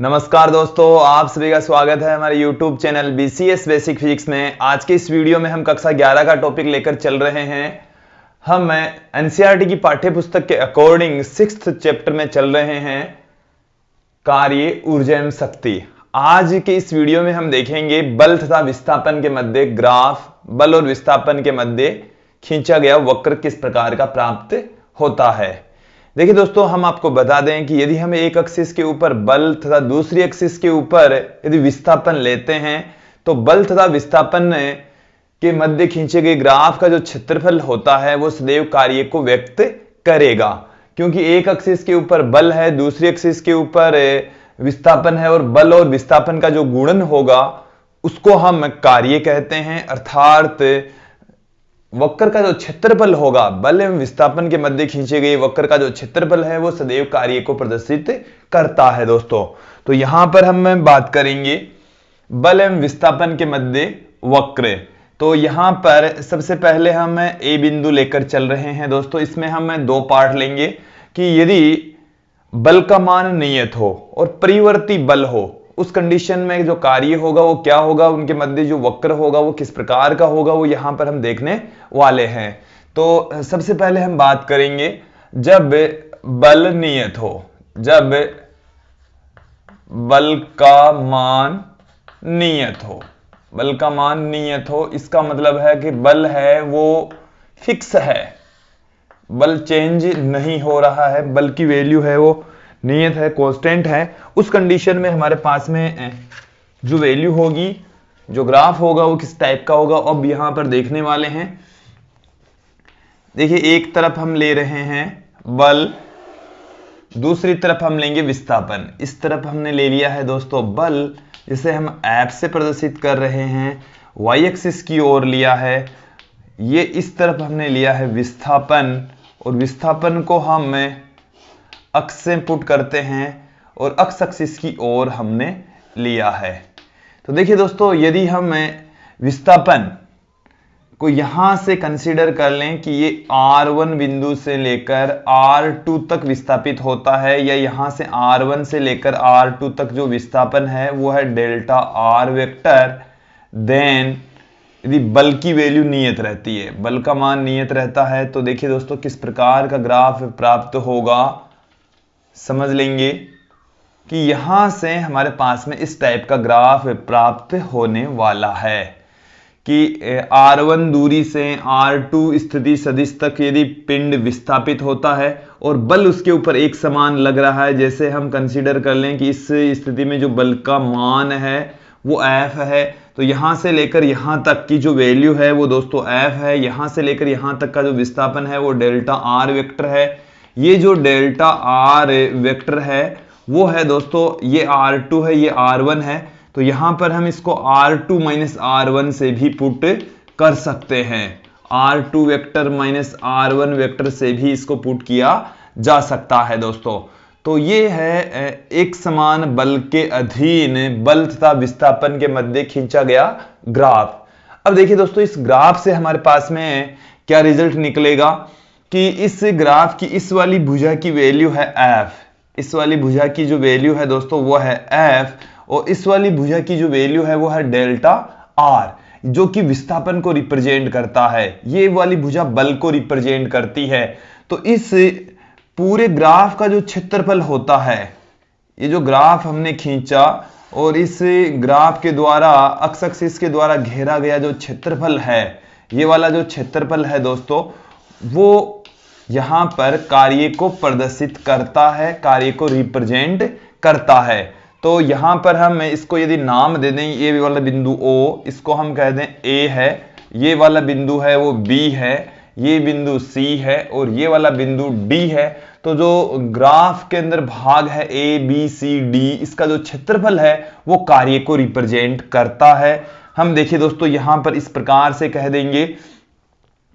नमस्कार दोस्तों, आप सभी का स्वागत है हमारे YouTube channel BCS basic physics में। आज के इस वीडियो में हम कक्षा 11 का टॉपिक लेकर चल रहे हैं। हम NCERT की पाठ्य पुस्तक के अकॉर्डिंग 6th चैप्टर में चल रहे हैं, कार्य, ऊर्जा एवं शक्ति। आज के इस वीडियो में हम देखेंगे बल तथा विस्थापन के मध्य ग्राफ, बल और विस्थापन के मध्य खींचा गया वक्र किस प्रकार का प्राप्त होता है। देखिए दोस्तों, हम आपको बता दें कि यदि हम एक एक्सिस के ऊपर बल तथा दूसरी एक्सिस के ऊपर यदि विस्थापन लेते हैं तो बल तथा विस्थापन के मध्य खींचे गए ग्राफ का जो क्षेत्रफल होता है वो सदैव कार्य को व्यक्त करेगा। क्योंकि एक एक्सिस के ऊपर बल है, दूसरी एक्सिस के ऊपर विस्थापन है, और बल और विस्थापन का जो गुणन होगा उसको हम कार्य कहते हैं। अर्थात वक्र का जो क्षेत्रफल होगा, बल एवं विस्थापन के मध्य खींचे गए वक्र का जो क्षेत्रफल है वो सदैव कार्य को प्रदर्शित करता है दोस्तों। तो यहां पर हम बात करेंगे बल एवं विस्थापन के मध्य वक्र। तो यहां पर सबसे पहले हम ए बिंदु लेकर चल रहे हैं दोस्तों। इसमें हम दो पार्ट लेंगे कि यदि बल का मान नियत हो और परिवर्ती बल हो, उस कंडीशन में जो कार्य होगा वो क्या होगा, उनके मध्य जो वक्र होगा वो किस प्रकार का होगा, वो यहां पर हम देखने वाले हैं। तो सबसे पहले हम बात करेंगे जब बल नियत हो, जब बल का मान नियत हो, बल का मान नियत हो, इसका मतलब है कि बल है वो फिक्स है, बल चेंज नहीं हो रहा है, बल की वैल्यू है वो नियत है, कांस्टेंट है। उस कंडीशन में हमारे पास में जो वैल्यू होगी, जो ग्राफ होगा वो किस टाइप का होगा, अब यहां पर देखने वाले हैं। देखिए, एक तरफ हम ले रहे हैं बल, दूसरी तरफ हम लेंगे विस्थापन। इस तरफ हमने ले लिया है दोस्तों बल, जिसे हम एफ से प्रदर्शित कर रहे हैं, वाई एक्सिस की ओर लिया है। ये इस तरफ हमने लिया है विस्थापन, और विस्थापन को हम अक्ष से पुट करते हैं और अक्ष एक्सिस की ओर हमने लिया है। तो देखिए दोस्तों, यदि हम विस्थापन को यहां से कंसीडर कर लें कि ये R1 बिंदु से लेकर R2 तक विस्थापित होता है, या यहां से R1 से लेकर R2 तक जो विस्थापन है वो है डेल्टा R वेक्टर, देन यदि बल की वैल्यू नियत रहती है, बल का मान नियत रहता है, तो देखिए दोस्तों किस प्रकार का ग्राफ प्राप्त होगा, समझ लेंगे कि यहां से हमारे पास में इस टाइप का ग्राफ प्राप्त होने वाला है कि R1 दूरी से R2 स्थिति सदिश तक यदि पिंड विस्थापित होता है और बल उसके ऊपर एक समान लग रहा है, जैसे हम कंसीडर कर लें कि इस स्थिति में जो बल का मान है वो F है, तो यहां से लेकर यहां तक की जो वैल्यू है वो दोस्तों F है, यहां से लेकर यहां तक का जो विस्थापन है वो डेल्टा R वेक्टर है। ये जो डेल्टा R वेक्टर है वो है दोस्तों, ये R2 है, ये R1 है, तो यहां पर हम इसको R2 माइनस R1 से भी पुट कर सकते हैं। R2 vector minus R1 vector से भी इसको पुट किया जा सकता है दोस्तों। तो ये है एक समान बल के अधीन बल तथा विस्थापन के मध्य खींचा गया ग्राफ। अब देखिए दोस्तों, इस ग्राफ से हमारे पास में क्या रिजल्ट निकलेगा कि इस ग्राफ की इस वाली भुजा की वैल्यू है F, इस वाली भुजा की जो वैल्यू है दोस्तों वो है F, और इस वाली भुजा की जो वैल्यू है वो है डेल्टा R, जो कि विस्थापन को रिप्रेजेंट करता है। ये वाली भुजा बल को रिप्रेजेंट करती है। तो इस पूरे ग्राफ का जो क्षेत्रफल होता है, ये जो ग्राफ हमने खींचा और इस ग्राफ के द्वारा अक्ष एक्सिस के द्वारा घेरा गया जो क्षेत्रफल है, ये वाला जो क्षेत्रफल है दोस्तों, वो यहां पर कार्य को प्रदर्शित करता है, कार्य को रिप्रेजेंट करता है। तो यहां पर हम इसको यदि नाम दे दें, ये वाला बिंदु O, इसको हम कह दें A है, ये वाला बिंदु है वो B है, ये बिंदु C है, और ये वाला बिंदु D है। तो जो ग्राफ के अंदर भाग है A B C D, इसका जो क्षेत्रफल है वो कार्य को रिप्रेजेंट करता है। हम देखिए दोस्तों, यहां पर इस प्रकार से कह देंगे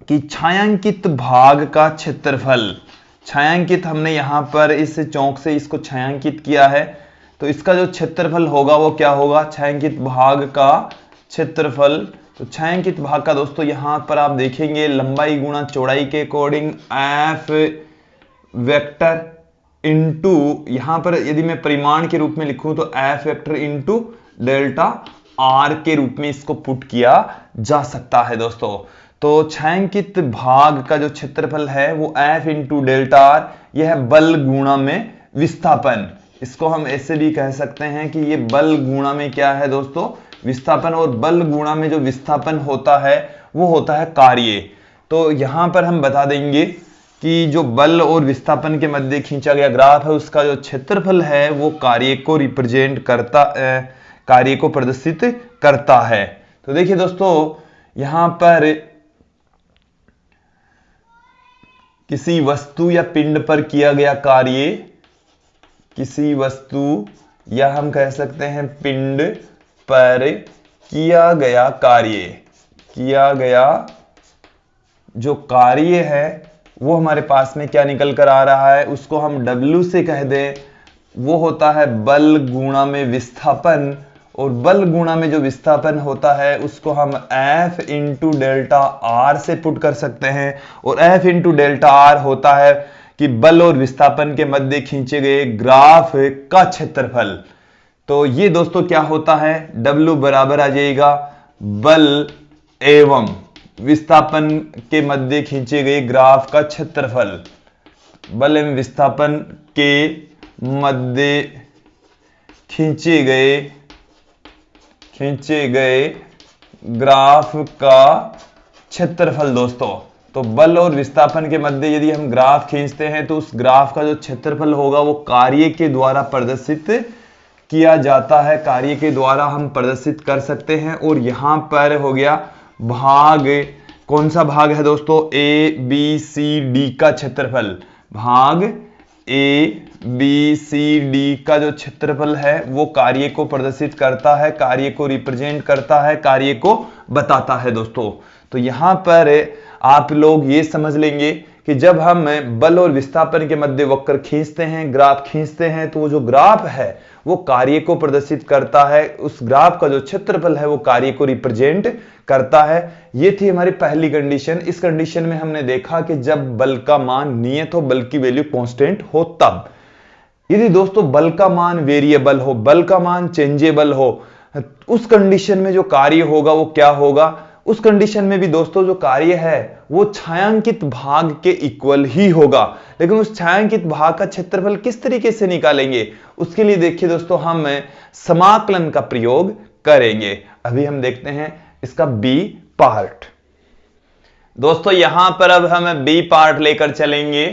कि छायांकित भाग का क्षेत्रफल, छायांकित हमने यहां पर इस चौक से इसको छायांकित किया है, तो इसका जो क्षेत्रफल होगा वो क्या होगा, छायांकित भाग का क्षेत्रफल। तो छायांकित भाग का दोस्तों यहां पर आप देखेंगे लंबाई गुणा चौड़ाई के अकॉर्डिंग F वेक्टर, इंटू, यहां पर यदि मैं परिमाण के रूप में लिखूं तो F vector into delta R के रूप में इसको पुट किया जा सकता है दोस्तों। तो छायांकित भाग का जो क्षेत्रफल है वो एफ इंटू डेल्टा आर, यह है बल गुणा में विस्थापन। इसको हम ऐसे भी कह सकते हैं कि ये बल गुणा में क्या है दोस्तों, विस्थापन, और बल गुणा में जो विस्थापन होता है वो होता है कार्य। तो यहां पर हम बता देंगे कि जो बल और विस्थापन के मध्य खींचा गया ग्राफ है उसका जो क्षेत्रफल है वो कार्य को रिप्रेजेंट करता, कार्य को प्रदर्शित करता है। तो देखिए दोस्तों, यहां पर किसी वस्तु या पिंड पर किया गया कार्य, किसी वस्तु या हम कह सकते हैं पिंड पर किया गया कार्य, किया गया जो कार्य है वो हमारे पास में क्या निकल कर आ रहा है, उसको हम W से कह दें, वो होता है बल गुणा में विस्थापन। और बल गुणा में जो विस्थापन होता है उसको हम F इंटू डेल्टा आर से पुट कर सकते हैं। और F इंटू डेल्टा आर होता है कि बल और विस्थापन के मध्य खींचे गए ग्राफ का क्षेत्रफल। तो ये दोस्तों क्या होता है, W बराबर आ जाएगा बल एवं विस्थापन के मध्य खींचे गए ग्राफ का क्षेत्रफल, बल एवं विस्थापन के मध्य खींचे गए ग्राफ का क्षेत्रफल दोस्तों। तो बल और विस्थापन के मध्य यदि हम ग्राफ खींचते हैं तो उस ग्राफ का जो क्षेत्रफल होगा वो कार्य के द्वारा प्रदर्शित किया जाता है, कार्य के द्वारा हम प्रदर्शित कर सकते हैं। और यहां पर हो गया भाग, कौन सा भाग है दोस्तों, ए बी सी डी का क्षेत्रफल, भाग ए बी सी डी का जो क्षेत्रफल है वो कार्य को प्रदर्शित करता है, कार्य को रिप्रेजेंट करता है, कार्य को बताता है दोस्तों। तो यहां पर आप लोग ये समझ लेंगे कि जब हम बल और विस्थापन के मध्य वक्र खींचते हैं, ग्राफ खींचते हैं, तो वो जो ग्राफ है वो कार्य को प्रदर्शित करता है, उस ग्राफ का जो क्षेत्रफल है वो कार्य को रिप्रेजेंट करता है। ये थी हमारी पहली कंडीशन। इस कंडीशन में हमने देखा कि जब बल का मान नियत हो, बल की वैल्यू कांस्टेंट हो तब। यदि दोस्तों बल का मान वेरिएबल हो, बल का मान चेंजेबल हो, उस कंडीशन में जो कार्य होगा वो क्या होगा, उस कंडीशन में भी दोस्तों जो कार्य है वो छायांकित भाग के इक्वल ही होगा। लेकिन उस छायांकित भाग का क्षेत्रफल किस तरीके से निकालेंगे, उसके लिए देखिए दोस्तों हम समाकलन का प्रयोग करेंगे। अभी हम देखते हैं इसका बी पार्ट। दोस्तों यहां पर अब हम बी पार्ट लेकर चलेंगे,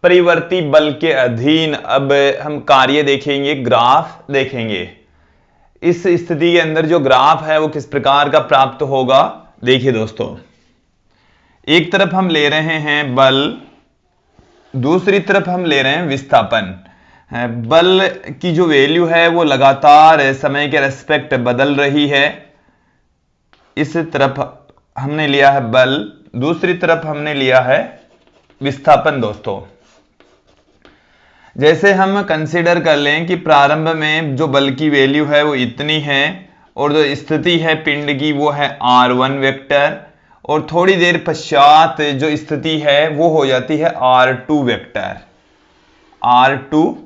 परिवर्ती बल के अधीन। अब हम कार्य देखेंगे, ग्राफ देखेंगे। इस स्थिति के अंदर जो ग्राफ है वो किस प्रकार का प्राप्त होगा, देखिए दोस्तों, एक तरफ हम ले रहे हैं बल, दूसरी तरफ हम ले रहे हैं विस्थापन। बल की जो वैल्यू है वो लगातार समय के रेस्पेक्ट बदल रही है। इस तरफ हमने लिया है बल, दूसरी तरफ हमने लिया है विस्थापन दोस्तों। जैसे हम कंसीडर कर लें कि प्रारंभ में जो बल की वैल्यू है वो इतनी है और जो स्थिति है पिंड की वो है r1 वेक्टर, और थोड़ी देर पश्चात जो स्थिति है वो हो जाती है r2 वेक्टर, r2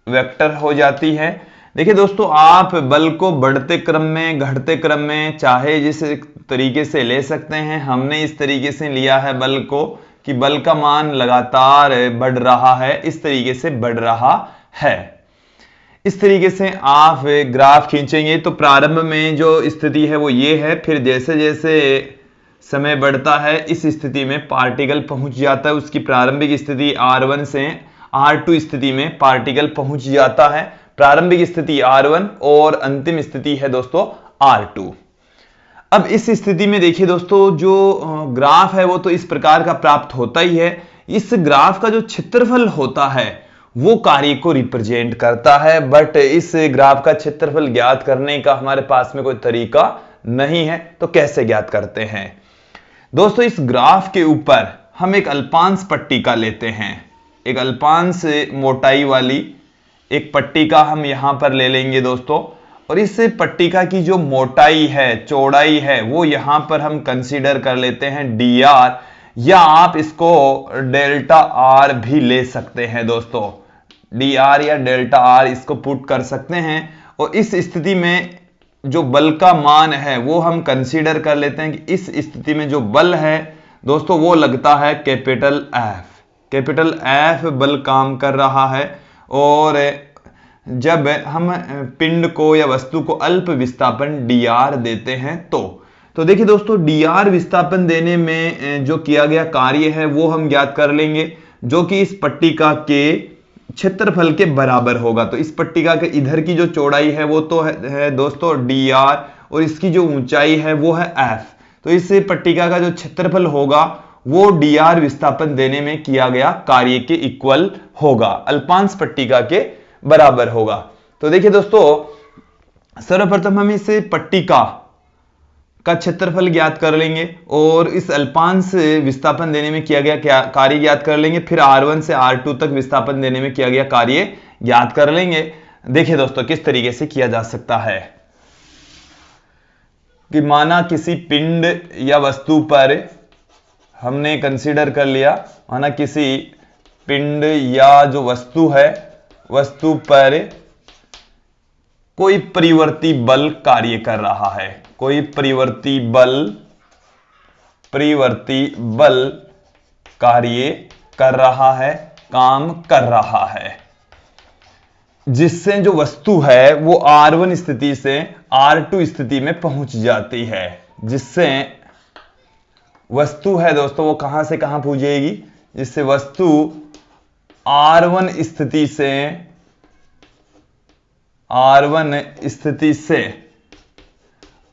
वेक्टर हो जाती है। देखिए दोस्तों, आप बल को बढ़ते क्रम में, घटते क्रम में चाहे जिस तरीके से ले सकते हैं। हमने इस तरीके से लिया है बल को कि बल का मान लगातार बढ़ रहा है, इस तरीके से बढ़ रहा है। इस तरीके से आप ग्राफ खींचेंगे तो प्रारंभ में जो स्थिति है वो ये है, फिर जैसे जैसे समय बढ़ता है इस स्थिति में पार्टिकल पहुंच जाता है, उसकी प्रारंभिक स्थिति R1 से R2 स्थिति में पार्टिकल पहुंच जाता है। प्रारंभिक स्थिति R1 और अंतिम स्थिति है दोस्तों R2। अब इस स्थिति में देखिए दोस्तों, जो ग्राफ है वो तो इस प्रकार का प्राप्त होता ही है। इस ग्राफ का जो क्षेत्रफल होता है वो कार्य को रिप्रेजेंट करता है, बट इस ग्राफ का क्षेत्रफल ज्ञात करने का हमारे पास में कोई तरीका नहीं है। तो कैसे ज्ञात करते हैं दोस्तों, इस ग्राफ के ऊपर हम एक अल्पांश पट्टिका लेते हैं, एक अल्पांश मोटाई वाली एक पट्टिका हम यहां पर ले लेंगे दोस्तों। और इस पट्टिका की जो मोटाई है, चौड़ाई है, वो यहां पर हम कंसीडर कर लेते हैं dr, या आप इसको डेल्टा आर भी ले सकते हैं दोस्तों, डी आर या डेल्टा आर इसको पुट कर सकते हैं। और इस स्थिति में जो बल का मान है वो हम कंसीडर कर लेते हैं कि इस स्थिति में जो बल है दोस्तों वो लगता है कैपिटल एफ। कैपिटल एफ बल काम कर रहा है। और जब हम पिंड को या वस्तु को अल्प विस्थापन डी आर देते हैं तो देखिए दोस्तों, डी आर विस्थापन देने में जो किया गया कार्य है वो हम ज्ञात कर लेंगे, जो कि इस पट्टिका के क्षेत्रफल के बराबर होगा। तो इस पट्टिका के इधर की जो चौड़ाई है वो तो है दोस्तों डी आर, और इसकी जो ऊंचाई है वो है एफ। तो इस पट्टिका का जो क्षेत्रफल होगा वो डी आर विस्थापन देने में किया गया कार्य के इक्वल होगा, अल्पांश पट्टिका के बराबर होगा। तो देखिए दोस्तों, सर्वप्रथम हम इस पट्टिका का क्षेत्रफल ज्ञात कर लेंगे और इस अल्पांश विस्थापन देने में किया गया कार्य ज्ञात कर लेंगे। फिर R1 से R2 तक विस्थापन देने में किया गया कार्य ज्ञात कर लेंगे। देखिए दोस्तों, किस तरीके से किया जा सकता है कि माना किसी पिंड या वस्तु पर हमने कंसीडर कर लिया, माना किसी पिंड या जो वस्तु है, वस्तु पर कोई परिवर्ती बल कार्य कर रहा है, कोई परिवर्ती बल कार्य कर रहा है, काम कर रहा है, जिससे जो वस्तु है वो R1 स्थिति से R2 स्थिति में पहुंच जाती है। जिससे वस्तु है दोस्तों वो कहां से कहां पहुंचेगी, जिससे वस्तु R1 स्थिति से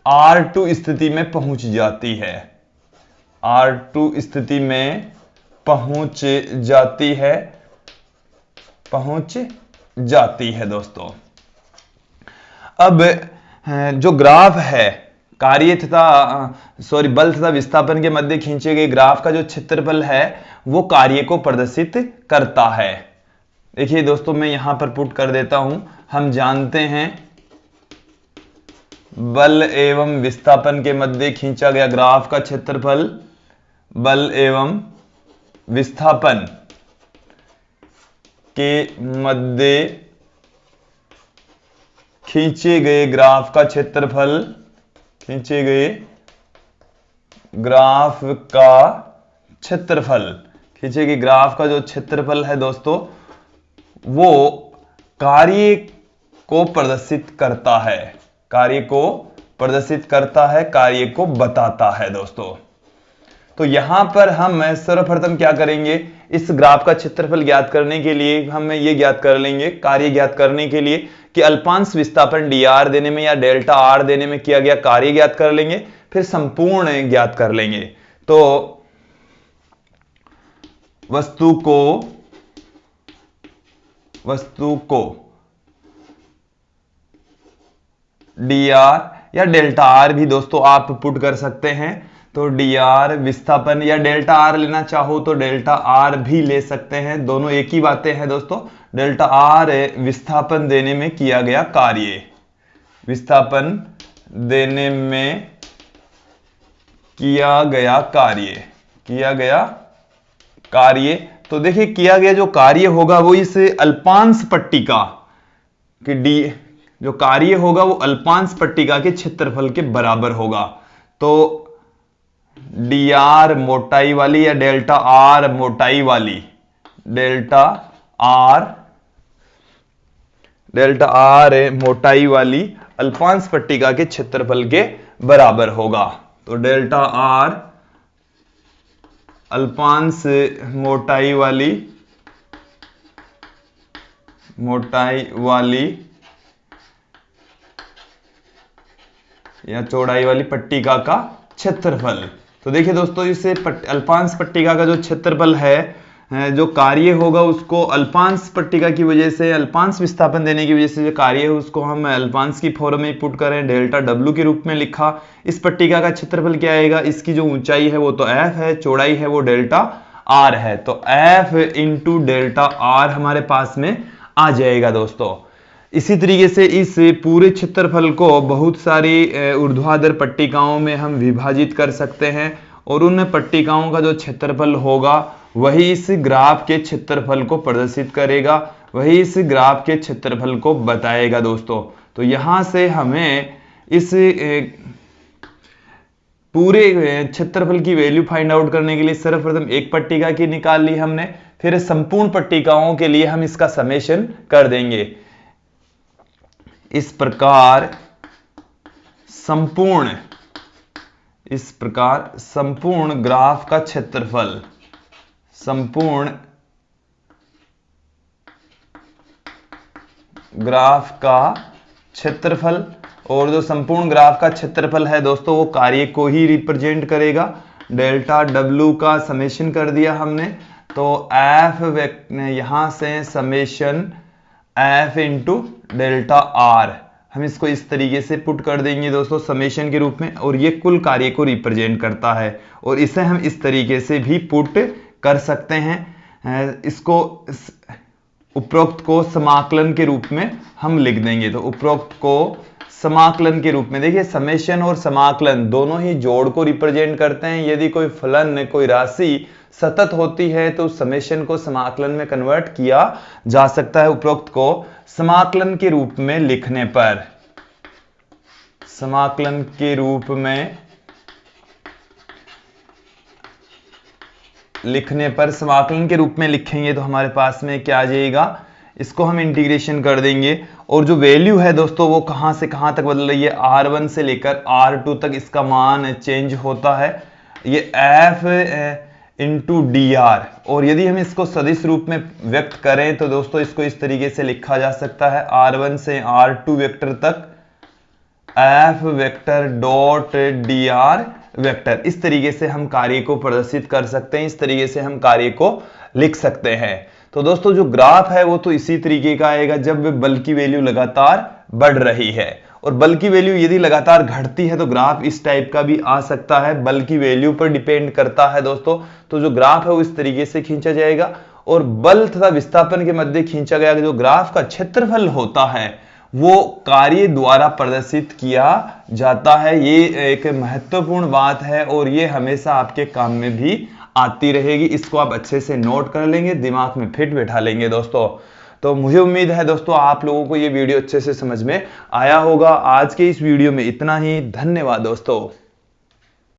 R2 स्थिति में पहुंच जाती है, R2 स्थिति में पहुंच जाती है दोस्तों। अब जो ग्राफ है कार्य बल तथा विस्थापन के मध्य खींचे गए ग्राफ का जो क्षेत्रफल है वो कार्य को प्रदर्शित करता है। देखिए दोस्तों, मैं यहां पर पुट कर देता हूं। हम जानते हैं बल एवं विस्थापन के मध्य खींचा गया ग्राफ का क्षेत्रफल, बल एवं विस्थापन के मध्य खींचे गए ग्राफ का क्षेत्रफल, खींचे गए ग्राफ का क्षेत्रफल, खींचे गए ग्राफ का जो क्षेत्रफल है दोस्तों वो कार्य को प्रदर्शित करता है, कार्य को प्रदर्शित करता है, कार्य को बताता है दोस्तों। तो यहां पर हम सर्वप्रथम क्या करेंगे, इस ग्राफ का क्षेत्रफल ज्ञात करने के लिए हम ये ज्ञात कर लेंगे, कार्य ज्ञात करने के लिए कि अल्पांश विस्थापन डी आर देने में या डेल्टा आर देने में किया गया कार्य ज्ञात कर लेंगे, फिर संपूर्ण ज्ञात कर लेंगे। तो वस्तु को डी आर या डेल्टा आर भी दोस्तों आप पुट कर सकते हैं। तो डी आर विस्थापन या डेल्टा आर लेना चाहो तो डेल्टा आर भी ले सकते हैं, दोनों एक ही बातें हैं दोस्तों। डेल्टा आर विस्थापन देने में किया गया कार्य, विस्थापन देने में किया गया कार्य। तो देखिए, किया गया जो कार्य होगा वो इस अल्पांश पट्टिका कि डी जो कार्य होगा वो अल्पांश पट्टिका के क्षेत्रफल के बराबर होगा। तो डी आर मोटाई वाली या डेल्टा आर मोटाई वाली, डेल्टा आर मोटाई वाली अल्पांश पट्टिका के क्षेत्रफल के बराबर होगा। तो डेल्टा आर अल्पांश मोटाई वाली या चौड़ाई वाली पट्टिका का क्षेत्रफल। तो देखिए दोस्तों, इस अल्पांश पट्टिका का जो क्षेत्रफल है, जो कार्य होगा उसको अल्पांश पट्टिका की वजह से, अल्पांश विस्थापन देने की वजह से जो कार्य है उसको हम अल्पांश की फॉर्म में पुट करें, डेल्टा डब्ल्यू के रूप में लिखा। इस पट्टिका का क्षेत्रफल क्या आएगा, इसकी जो ऊंचाई है वो तो एफ है, चौड़ाई है वो डेल्टा आर है। तो एफ इंटू डेल्टा आर हमारे पास में आ जाएगा दोस्तों। इसी तरीके से इस पूरे क्षेत्रफल को बहुत सारी ऊर्ध्वाधर पट्टिकाओं में हम विभाजित कर सकते हैं और उन पट्टिकाओं का जो क्षेत्रफल होगा वही इस ग्राफ के क्षेत्रफल को प्रदर्शित करेगा, वही इस ग्राफ के क्षेत्रफल को बताएगा दोस्तों। तो यहां से हमें इस पूरे क्षेत्रफल की वैल्यू फाइंड आउट करने के लिए सर्वप्रथम एक पट्टिका की निकाल ली हमने, फिर संपूर्ण पट्टिकाओं के लिए हम इसका समेशन कर देंगे। इस प्रकार संपूर्ण ग्राफ का क्षेत्रफल, संपूर्ण ग्राफ का क्षेत्रफल, और जो संपूर्ण ग्राफ का क्षेत्रफल है दोस्तों वो कार्य को ही रिप्रेजेंट करेगा। डेल्टा डब्ल्यू का समेशन कर दिया हमने, तो एफ यहां से summation F into delta R, हम इसको इस तरीके से पुट कर देंगे दोस्तों समेशन के रूप में, और ये कुल कार्य को रिप्रेजेंट करता है। और इसे हम इस तरीके से भी पुट कर सकते हैं, इसको उपरोक्त को समाकलन के रूप में हम लिख देंगे। तो उपरोक्त को समाकलन के रूप में, देखिए समेशन और समाकलन दोनों ही जोड़ को रिप्रेजेंट करते हैं। यदि कोई फलन, कोई राशि सतत होती है तो समेशन को समाकलन में कन्वर्ट किया जा सकता है। उपरोक्त को समाकलन के रूप में लिखने पर, समाकलन के रूप में समाकलन के रूप में लिखेंगे तो हमारे पास में क्या आ जाएगा, इसको हम इंटीग्रेशन कर देंगे। और जो वैल्यू है दोस्तों वो कहां से कहां तक बदल रही है, R1 से लेकर R2 तक इसका मान चेंज होता है, ये F इंटू DR। और यदि हम इसको सदिश रूप में व्यक्त करें तो दोस्तों इसको इस तरीके से लिखा जा सकता है, R1 से R2 वेक्टर तक F vector dot DR vector. इस तरीके से हम कार्य को प्रदर्शित कर सकते हैं, इस तरीके से हम कार्य को लिख सकते हैं। तो दोस्तों जो ग्राफ है वो तो इसी तरीके का आएगा जब बल की वैल्यू लगातार बढ़ रही है, और बल की वैल्यू यदि लगातार घटती है तो ग्राफ इस टाइप का भी आ सकता है, बल की वैल्यू पर डिपेंड करता है दोस्तों। तो जो ग्राफ है वो इस तरीके से खींचा जाएगा, और बल तथा विस्थापन के मध्य खींचा गया जो ग्राफ का क्षेत्रफल होता है वो कार्य द्वारा प्रदर्शित किया जाता है। ये एक महत्वपूर्ण बात है और ये हमेशा आपके काम में भी आती रहेगी। इसको आप अच्छे से नोट कर लेंगे, दिमाग में फिट बैठा लेंगे दोस्तों। तो मुझे उम्मीद है दोस्तों आप लोगों को ये वीडियो अच्छे से समझ में आया होगा। आज के इस वीडियो में इतना ही, धन्यवाद दोस्तों।